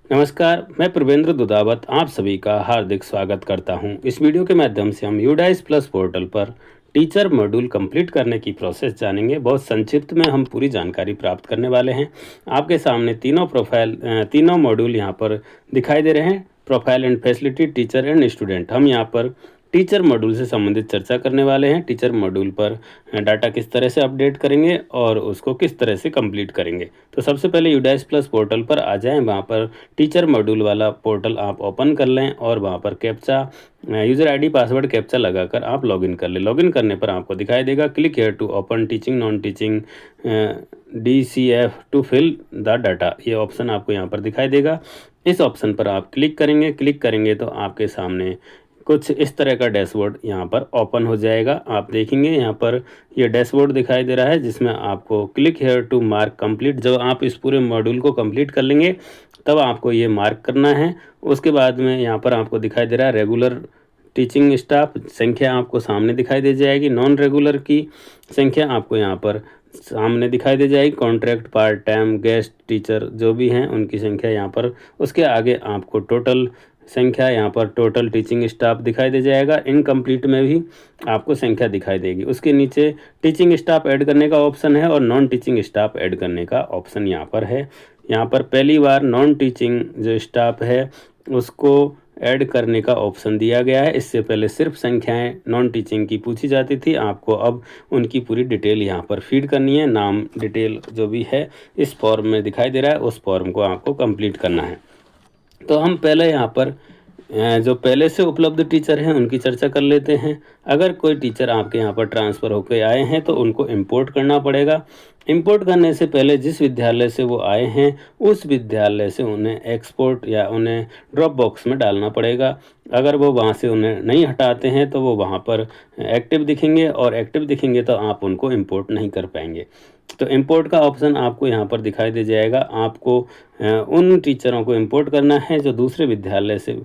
नमस्कार, मैं प्रवेंद्र दुदावत आप सभी का हार्दिक स्वागत करता हूं। इस वीडियो के माध्यम से हम यूडाइस प्लस पोर्टल पर टीचर मॉड्यूल कंप्लीट करने की प्रोसेस जानेंगे। बहुत संक्षिप्त में हम पूरी जानकारी प्राप्त करने वाले हैं। आपके सामने तीनों मॉड्यूल यहां पर दिखाई दे रहे हैं। Profile and facility, teacher and student. हम यहां पर टीचर मॉड्यूल से संबंधित चर्चा करने वाले हैं। टीचर मॉड्यूल पर डाटा किस तरह से अपडेट करेंगे और उसको किस तरह से कंप्लीट करेंगे। तो सबसे पहले यूडाइस प्लस पोर्टल पर आ जाएं। वहां पर टीचर मॉड्यूल वाला पोर्टल आप ओपन कर लें और वहां पर captcha user ID password captcha लगाकर आप लॉगिन कर लें। लॉगिन करने पर आपको दिखाई देगा click here to open teaching non teaching DCF to fill the data. ये ऑप्शन आपको यहाँ पर दिखाई देगा। इस ऑप्शन पर आप क्लिक करेंगे तो आपके सामने कुछ इस तरह का डैशबोर्ड यहाँ पर ओपन हो जाएगा। आप देखेंगे यहाँ पर ये डैशबोर्ड दिखाई दे रहा है जिसमें आपको click here to mark complete. जब आप इस पूरे मॉड्यूल को कंप्लीट कर लेंगे तब आपको ये मार्क करना है। उसके बाद में यहाँ पर आपको दिखाई दे रहा है रेगुलर टीचिंग स्टाफ संख्या आपको सामने दिखाई दे जाएगी। नॉन रेगुलर की संख्या आपको यहाँ पर सामने दिखाई दे जाएगी। Contract, part time, guest teacher जो भी हैं उनकी संख्या यहाँ पर। उसके आगे आपको टोटल संख्या यहाँ पर टोटल टीचिंग स्टाफ दिखाई दे जाएगा। इनकम्प्लीट में भी आपको संख्या दिखाई देगी। उसके नीचे टीचिंग स्टाफ ऐड करने का ऑप्शन है और नॉन टीचिंग स्टाफ ऐड करने का ऑप्शन यहाँ पर है। यहाँ पर पहली बार नॉन टीचिंग जो स्टाफ है उसको ऐड करने का ऑप्शन दिया गया है। इससे पहले सिर्फ संख्याएं नॉन टीचिंग की पूछी जाती थी। आपको अब उनकी पूरी डिटेल यहाँ पर फीड करनी है। नाम डिटेल जो भी है इस फॉर्म में दिखाई दे रहा है, उस फॉर्म को आपको कंप्लीट करना है। तो हम पहले यहाँ पर जो पहले से उपलब्ध टीचर हैं उनकी चर्चा कर लेते हैं। अगर कोई टीचर आपके यहाँ पर ट्रांसफ़र होकर आए हैं तो उनको इंपोर्ट करना पड़ेगा। इंपोर्ट करने से पहले जिस विद्यालय से वो आए हैं उस विद्यालय से उन्हें एक्सपोर्ट या उन्हें ड्रॉप बॉक्स में डालना पड़ेगा। अगर वो वहाँ से उन्हें नहीं हटाते हैं तो वो वहाँ पर एक्टिव दिखेंगे और एक्टिव दिखेंगे तो आप उनको इंपोर्ट नहीं कर पाएंगे। तो इंपोर्ट का ऑप्शन आपको यहाँ पर दिखाई दे जाएगा। आपको उन टीचरों को इंपोर्ट करना है जो दूसरे विद्यालय से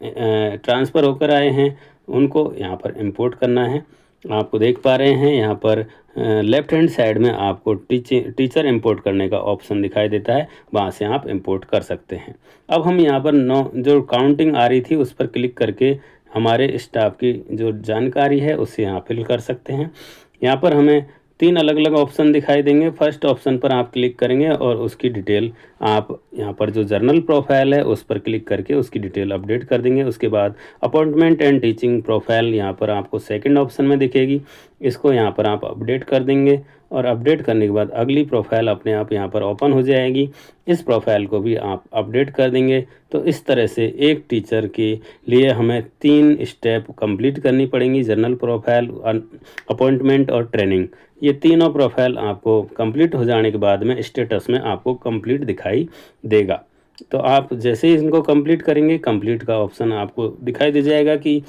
ट्रांसफ़र होकर आए हैं, उनको यहाँ पर इंपोर्ट करना है। आपको देख पा रहे हैं यहाँ पर लेफ़्ट हैंड साइड में आपको टीचर इंपोर्ट करने का ऑप्शन दिखाई देता है, वहाँ से आप इंपोर्ट कर सकते हैं। अब हम यहाँ पर जो काउंटिंग आ रही थी उस पर क्लिक करके हमारे स्टाफ की जो जानकारी है उससे यहाँ फिल कर सकते हैं। यहाँ पर हमें 3 अलग अलग ऑप्शन दिखाई देंगे। फर्स्ट ऑप्शन पर आप क्लिक करेंगे और उसकी डिटेल आप यहाँ पर जो जर्नल प्रोफाइल है उस पर क्लिक करके उसकी डिटेल अपडेट कर देंगे। उसके बाद अपॉइंटमेंट एंड टीचिंग प्रोफाइल यहाँ पर आपको सेकंड ऑप्शन में दिखेगी। इसको यहाँ पर आप अपडेट कर देंगे और अपडेट करने के बाद अगली प्रोफाइल अपने आप यहाँ पर ओपन हो जाएगी। इस प्रोफाइल को भी आप अपडेट कर देंगे। तो इस तरह से एक टीचर के लिए हमें 3 स्टेप कंप्लीट करनी पड़ेंगी। जर्नल प्रोफाइल, अपॉइंटमेंट और ट्रेनिंग। ये तीनों प्रोफाइल आपको कंप्लीट हो जाने के बाद में स्टेटस में आपको कंप्लीट दिखाई देगा। तो आप जैसे ही इनको कंप्लीट करेंगे कंप्लीट का ऑप्शन आपको दिखाई दे जाएगा कि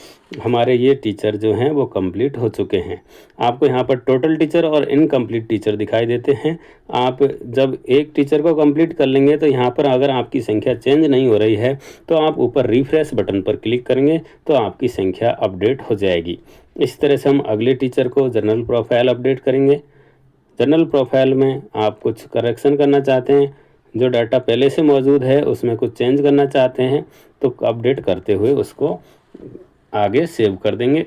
हमारे ये टीचर जो हैं वो कंप्लीट हो चुके हैं। आपको यहाँ पर टोटल टीचर और इनकम्प्लीट टीचर दिखाई देते हैं। आप जब एक टीचर को कंप्लीट कर लेंगे तो यहाँ पर अगर आपकी संख्या चेंज नहीं हो रही है तो आप ऊपर रिफ्रेश बटन पर क्लिक करेंगे तो आपकी संख्या अपडेट हो जाएगी। इस तरह से हम अगले टीचर को जनरल प्रोफाइल अपडेट करेंगे। जनरल प्रोफाइल में आप कुछ करेक्शन करना चाहते हैं, जो डाटा पहले से मौजूद है उसमें कुछ चेंज करना चाहते हैं तो अपडेट करते हुए उसको आगे सेव कर देंगे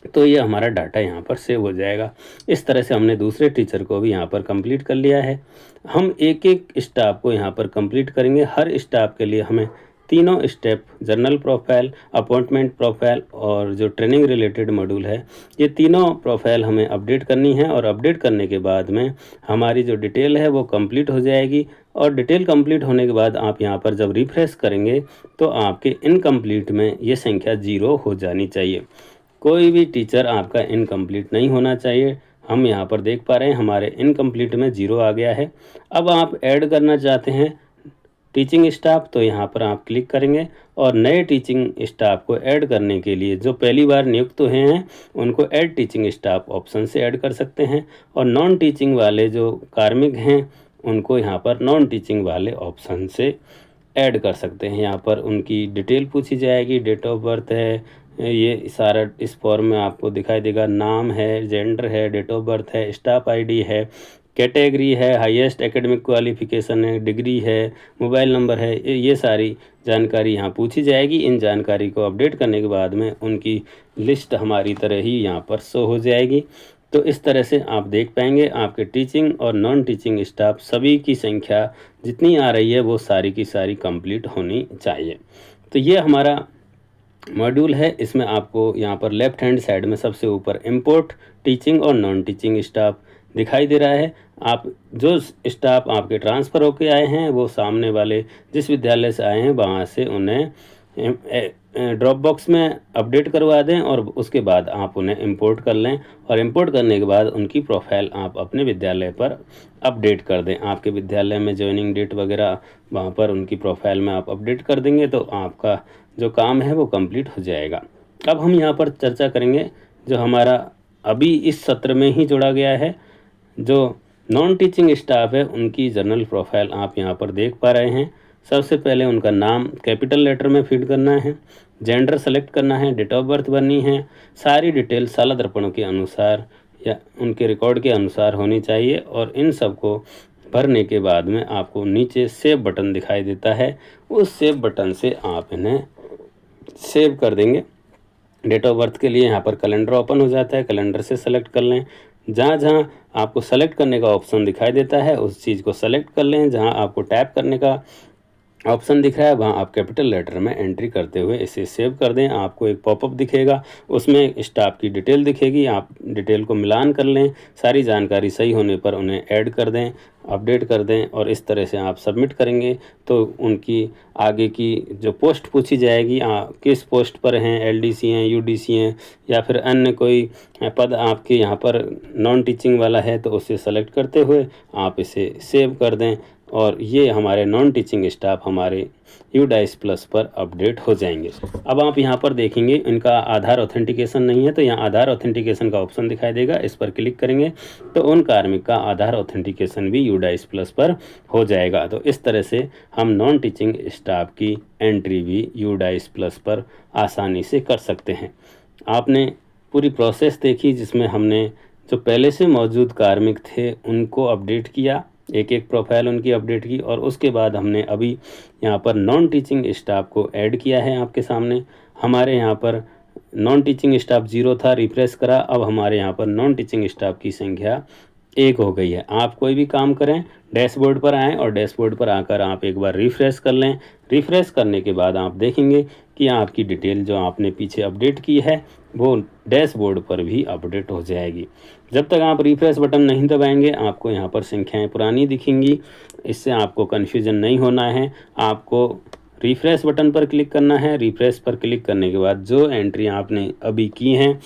तो ये हमारा डाटा यहाँ पर सेव हो जाएगा। इस तरह से हमने दूसरे टीचर को भी यहाँ पर कंप्लीट कर लिया है। हम एक एक स्टाफ को यहाँ पर कंप्लीट करेंगे। हर स्टाफ के लिए हमें तीनों step journal profile, appointment profile और जो ट्रेनिंग रिलेटेड मॉड्यूल है ये तीनों प्रोफाइल हमें अपडेट करनी है। और अपडेट करने के बाद में हमारी जो डिटेल है वो कंप्लीट हो जाएगी। और डिटेल कंप्लीट होने के बाद आप यहाँ पर जब रिफ्रेश करेंगे तो आपके इनकम्प्लीट में ये संख्या 0 हो जानी चाहिए। कोई भी टीचर आपका इनकम्प्लीट नहीं होना चाहिए। हम यहाँ पर देख पा रहे हैं हमारे इनकम्प्लीट में 0 आ गया है। अब आप ऐड करना चाहते हैं टीचिंग स्टाफ तो यहाँ पर आप क्लिक करेंगे और नए टीचिंग स्टाफ को ऐड करने के लिए जो पहली बार नियुक्त हुए हैं उनको ऐड टीचिंग स्टाफ ऑप्शन से ऐड कर सकते हैं। और नॉन टीचिंग वाले जो कार्मिक हैं उनको यहाँ पर नॉन टीचिंग वाले ऑप्शन से ऐड कर सकते हैं। यहाँ पर उनकी डिटेल पूछी जाएगी, डेट ऑफ बर्थ है, ये सारा इस फॉर्म में आपको दिखाई देगा। नाम है, जेंडर है, डेट ऑफ बर्थ है, स्टाफ आईडी है, कैटेगरी है, हाईएस्ट एकेडमिक क्वालिफिकेशन है, डिग्री है, मोबाइल नंबर है, ये सारी जानकारी यहाँ पूछी जाएगी। इन जानकारी को अपडेट करने के बाद में उनकी लिस्ट हमारी तरह ही यहाँ पर शो हो जाएगी। तो इस तरह से आप देख पाएंगे आपके टीचिंग और नॉन टीचिंग स्टाफ सभी की संख्या जितनी आ रही है वो सारी की सारी कंप्लीट होनी चाहिए। तो ये हमारा मॉड्यूल है। इसमें आपको यहाँ पर लेफ्ट हैंड साइड में सबसे ऊपर इंपोर्ट टीचिंग और नॉन टीचिंग स्टाफ दिखाई दे रहा है। आप जो स्टाफ आपके ट्रांसफ़र होके आए हैं वो सामने वाले जिस विद्यालय से आए हैं वहाँ से उन्हें ड्रॉप बॉक्स में अपडेट करवा दें और उसके बाद आप उन्हें इंपोर्ट कर लें और इंपोर्ट करने के बाद उनकी प्रोफाइल आप अपने विद्यालय पर अपडेट कर दें। आपके विद्यालय में ज्वाइनिंग डेट वगैरह वहाँ पर उनकी प्रोफाइल में आप अपडेट कर देंगे तो आपका जो काम है वो कंप्लीट हो जाएगा। अब हम यहाँ पर चर्चा करेंगे जो हमारा अभी इस सत्र में ही जोड़ा गया है। जो नॉन टीचिंग स्टाफ है उनकी जनरल प्रोफाइल आप यहाँ पर देख पा रहे हैं। सबसे पहले उनका नाम कैपिटल लेटर में फीड करना है, जेंडर सेलेक्ट करना है, डेट ऑफ बर्थ भरनी है, सारी डिटेल साला दर्पणों के अनुसार या उनके रिकॉर्ड के अनुसार होनी चाहिए और इन सब को भरने के बाद में आपको नीचे सेव बटन दिखाई देता है। उस सेव बटन से आप इन्हें सेव कर देंगे। डेट ऑफ बर्थ के लिए यहाँ पर कैलेंडर ओपन हो जाता है, कैलेंडर से सेलेक्ट कर लें। जहाँ जहाँ आपको सेलेक्ट करने का ऑप्शन दिखाई देता है उस चीज़ को सेलेक्ट कर लें। जहाँ आपको टैप करने का ऑप्शन दिख रहा है वहाँ आप कैपिटल लेटर में एंट्री करते हुए इसे सेव कर दें। आपको एक पॉपअप दिखेगा, उसमें स्टाफ की डिटेल दिखेगी, आप डिटेल को मिलान कर लें। सारी जानकारी सही होने पर उन्हें ऐड कर दें, अपडेट कर दें और इस तरह से आप सबमिट करेंगे तो उनकी आगे की जो पोस्ट पूछी जाएगी, किस पोस्ट पर हैं, एलडीसी हैं, यूडीसी हैं या फिर अन्य कोई पद आपके यहाँ पर नॉन टीचिंग वाला है तो उसे सेलेक्ट करते हुए आप इसे सेव कर दें और ये हमारे नॉन टीचिंग स्टाफ हमारे यूडाइस प्लस पर अपडेट हो जाएंगे। अब आप यहाँ पर देखेंगे इनका आधार ऑथेंटिकेशन नहीं है तो यहाँ आधार ऑथेंटिकेशन का ऑप्शन दिखाई देगा, इस पर क्लिक करेंगे तो उन कार्मिक का आधार ऑथेंटिकेशन भी यूडाइस प्लस पर हो जाएगा। तो इस तरह से हम नॉन टीचिंग स्टाफ की एंट्री भी यूडाइस प्लस पर आसानी से कर सकते हैं। आपने पूरी प्रोसेस देखी जिसमें हमने जो पहले से मौजूद कार्मिक थे उनको अपडेट किया, एक एक प्रोफाइल उनकी अपडेट की और उसके बाद हमने अभी यहाँ पर नॉन टीचिंग स्टाफ को ऐड किया है। आपके सामने हमारे यहाँ पर नॉन टीचिंग स्टाफ 0 था, रिफ्रेश करा, अब हमारे यहाँ पर नॉन टीचिंग स्टाफ की संख्या 1 हो गई है। आप कोई भी काम करें डैशबोर्ड पर आएँ और डैशबोर्ड पर आकर आप एक बार रिफ़्रेश कर लें। रिफ़्रेश करने के बाद आप देखेंगे कि आपकी डिटेल जो आपने पीछे अपडेट की है वो डैशबोर्ड पर भी अपडेट हो जाएगी। जब तक आप रिफ्रेश बटन नहीं दबाएंगे आपको यहाँ पर संख्याएं पुरानी दिखेंगी। इससे आपको कन्फ्यूजन नहीं होना है। आपको रिफ्रेश बटन पर क्लिक करना है। रिफ्रेश पर क्लिक करने के बाद जो एंट्री आपने अभी की हैं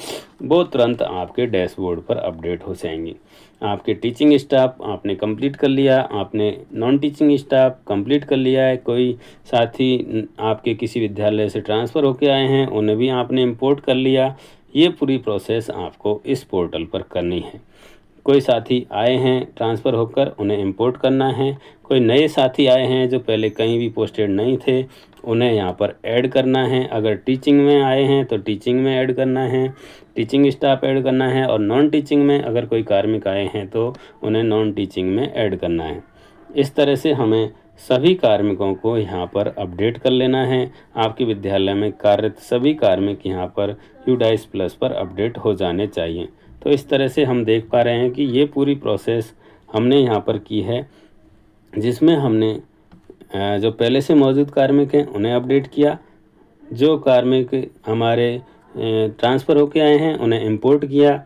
वो तुरंत आपके डैशबोर्ड पर अपडेट हो जाएंगी। आपके टीचिंग स्टाफ आपने कंप्लीट कर लिया, आपने नॉन टीचिंग स्टाफ कंप्लीट कर लिया है। कोई साथी आपके किसी विद्यालय से ट्रांसफ़र होकर आए हैं उन्हें भी आपने इंपोर्ट कर लिया। ये पूरी प्रोसेस आपको इस पोर्टल पर करनी है। कोई साथी आए हैं ट्रांसफ़र होकर उन्हें इंपोर्ट करना है, कोई नए साथी आए हैं जो पहले कहीं भी पोस्टेड नहीं थे उन्हें यहाँ पर ऐड करना है। अगर टीचिंग में आए हैं तो टीचिंग में ऐड करना है, टीचिंग स्टाफ ऐड करना है और नॉन टीचिंग में अगर कोई कार्मिक आए हैं तो उन्हें नॉन टीचिंग में ऐड करना है। इस तरह से हमें सभी कार्मिकों को यहाँ पर अपडेट कर लेना है। आपके विद्यालय में कार्यरत सभी कार्मिक यहाँ पर यूडाइस प्लस पर अपडेट हो जाने चाहिए। तो इस तरह से हम देख पा रहे हैं कि ये पूरी प्रोसेस हमने यहाँ पर की है जिसमें हमने जो पहले से मौजूद कार्मिक हैं उन्हें अपडेट किया, जो कार्मिक हमारे ट्रांसफ़र होके आए हैं उन्हें इंपोर्ट किया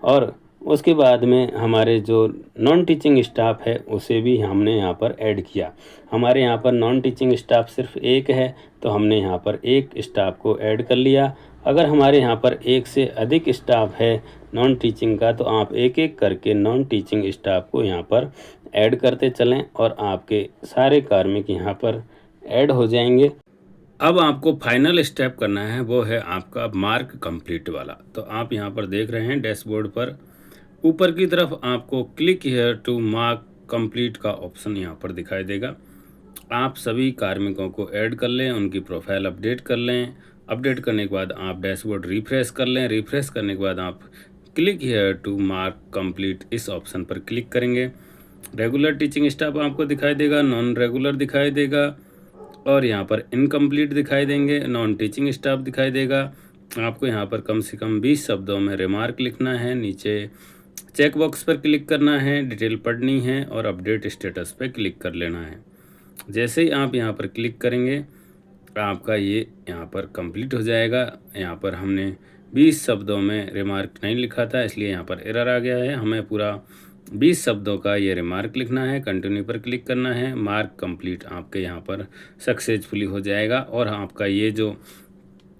और उसके बाद में हमारे जो नॉन टीचिंग स्टाफ है उसे भी हमने यहाँ पर ऐड किया। हमारे यहाँ पर नॉन टीचिंग स्टाफ सिर्फ 1 है तो हमने यहाँ पर 1 स्टाफ को ऐड कर लिया। अगर हमारे यहाँ पर 1 से अधिक स्टाफ है नॉन टीचिंग का तो आप एक एक करके नॉन टीचिंग स्टाफ को यहाँ पर ऐड करते चलें और आपके सारे कार्मिक यहाँ पर ऐड हो जाएंगे। अब आपको फाइनल स्टेप करना है वो है आपका मार्क कंप्लीट वाला। तो आप यहाँ पर देख रहे हैं डैशबोर्ड पर ऊपर की तरफ आपको click here to mark complete का ऑप्शन यहाँ पर दिखाई देगा। आप सभी कार्मिकों को ऐड कर लें, उनकी प्रोफाइल अपडेट कर लें। अपडेट करने के बाद आप डैशबोर्ड रिफ्रेश कर लें। रिफ्रेश करने के बाद आप click here to mark complete, इस ऑप्शन पर क्लिक करेंगे। रेगुलर टीचिंग स्टाफ आपको दिखाई देगा, नॉन रेगुलर दिखाई देगा और यहाँ पर इनकम्प्लीट दिखाई देंगे, नॉन टीचिंग स्टाफ दिखाई देगा। आपको यहाँ पर कम से कम 20 शब्दों में रिमार्क लिखना है। नीचे चेक बॉक्स पर क्लिक करना है, डिटेल पढ़नी है और अपडेट स्टेटस पर क्लिक कर लेना है। जैसे ही आप यहाँ पर क्लिक करेंगे आपका ये यहाँ पर कंप्लीट हो जाएगा। यहाँ पर हमने 20 शब्दों में रिमार्क नहीं लिखा था, इसलिए यहाँ पर एरर आ गया है। हमें पूरा 20 शब्दों का ये रिमार्क लिखना है। कंटिन्यू पर क्लिक करना है, मार्क कंप्लीट आपके यहाँ पर सक्सेसफुली हो जाएगा और आपका ये जो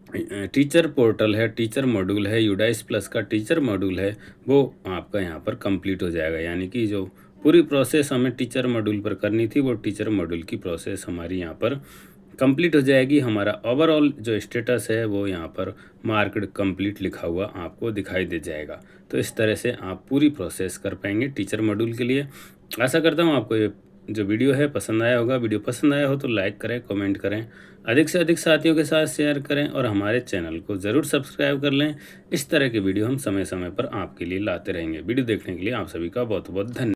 टीचर पोर्टल है, टीचर मॉड्यूल है, यूडाइस प्लस का टीचर मॉड्यूल है, वो आपका यहाँ पर कंप्लीट हो जाएगा। यानी कि जो पूरी प्रोसेस हमें टीचर मॉड्यूल पर करनी थी वो टीचर मॉड्यूल की प्रोसेस हमारी यहाँ पर कंप्लीट हो जाएगी। हमारा ओवरऑल जो स्टेटस है वो यहाँ पर मार्क्ड कंप्लीट लिखा हुआ आपको दिखाई दे जाएगा। तो इस तरह से आप पूरी प्रोसेस कर पाएंगे टीचर मॉड्यूल के लिए। आशा करता हूँ आपको ये जो वीडियो है पसंद आया होगा। वीडियो पसंद आया हो तो लाइक करें, कमेंट करें, अधिक से अधिक साथियों के साथ शेयर करें और हमारे चैनल को ज़रूर सब्सक्राइब कर लें। इस तरह के वीडियो हम समय समय पर आपके लिए लाते रहेंगे। वीडियो देखने के लिए आप सभी का बहुत बहुत धन्यवाद।